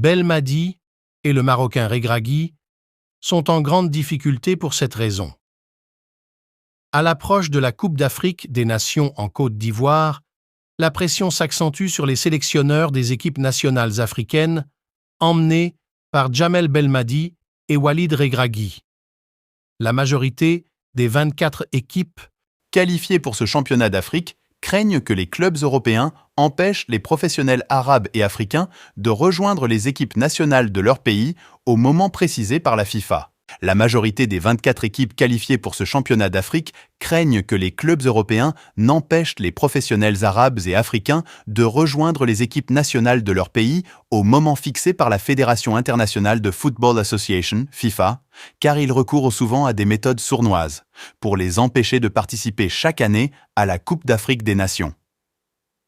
Belmadi et le Marocain Regragui sont en grande difficulté pour cette raison. À l'approche de la Coupe d'Afrique des Nations en Côte d'Ivoire, la pression s'accentue sur les sélectionneurs des équipes nationales africaines, emmenés par Djamel Belmadi et Walid Regragui. La majorité des 24 équipes qualifiées pour ce championnat d'Afrique craignent que les clubs européens empêchent les professionnels arabes et africains de rejoindre les équipes nationales de leur pays au moment précisé par la FIFA. La majorité des 24 équipes qualifiées pour ce championnat d'Afrique craignent que les clubs européens n'empêchent les professionnels arabes et africains de rejoindre les équipes nationales de leur pays au moment fixé par la Fédération internationale de Football Association, FIFA, car ils recourent souvent à des méthodes sournoises pour les empêcher de participer chaque année à la Coupe d'Afrique des Nations.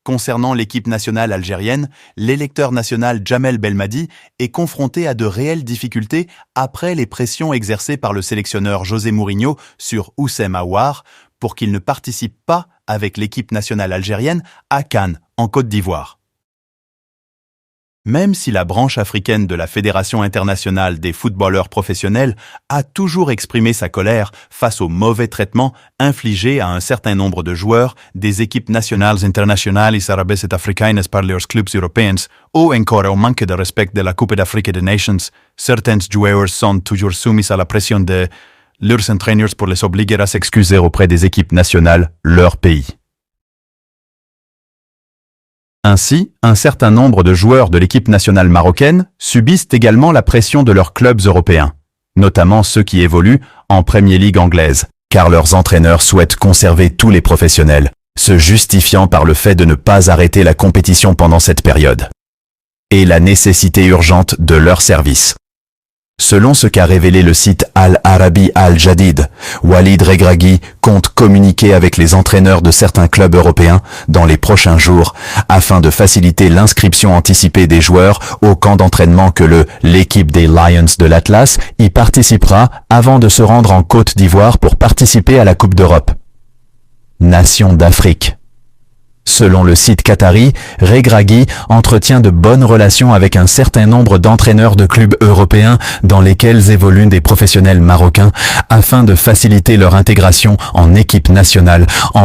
Concernant l'équipe nationale algérienne, l'électeur national Djamel Belmadi est confronté à de réelles difficultés après les pressions exercées par le sélectionneur José Mourinho sur Houssem Aouar pour qu'il ne participe pas avec l'équipe nationale algérienne à Cannes, en Côte d'Ivoire. Même si la branche africaine de la Fédération internationale des footballeurs professionnels a toujours exprimé sa colère face au mauvais traitement infligé à un certain nombre de joueurs des équipes nationales internationales arabes et africaines par les clubs européens, ou encore au manque de respect de la Coupe d'Afrique des Nations, certains joueurs sont toujours soumis à la pression de leurs entraîneurs pour les obliger à s'excuser auprès des équipes nationales, leur pays. Ainsi, un certain nombre de joueurs de l'équipe nationale marocaine subissent également la pression de leurs clubs européens, notamment ceux qui évoluent en Premier League anglaise, car leurs entraîneurs souhaitent conserver tous les professionnels, se justifiant par le fait de ne pas arrêter la compétition pendant cette période, et la nécessité urgente de leur service. Selon ce qu'a révélé le site Al-Arabi Al-Jadid, Walid Regragui compte communiquer avec les entraîneurs de certains clubs européens dans les prochains jours afin de faciliter l'inscription anticipée des joueurs au camp d'entraînement que l'équipe des Lions de l'Atlas y participera avant de se rendre en Côte d'Ivoire pour participer à la Coupe d'Europe. Nation d'Afrique. Selon le site qatari, Regragui entretient de bonnes relations avec un certain nombre d'entraîneurs de clubs européens dans lesquels évoluent des professionnels marocains afin de faciliter leur intégration en équipe nationale.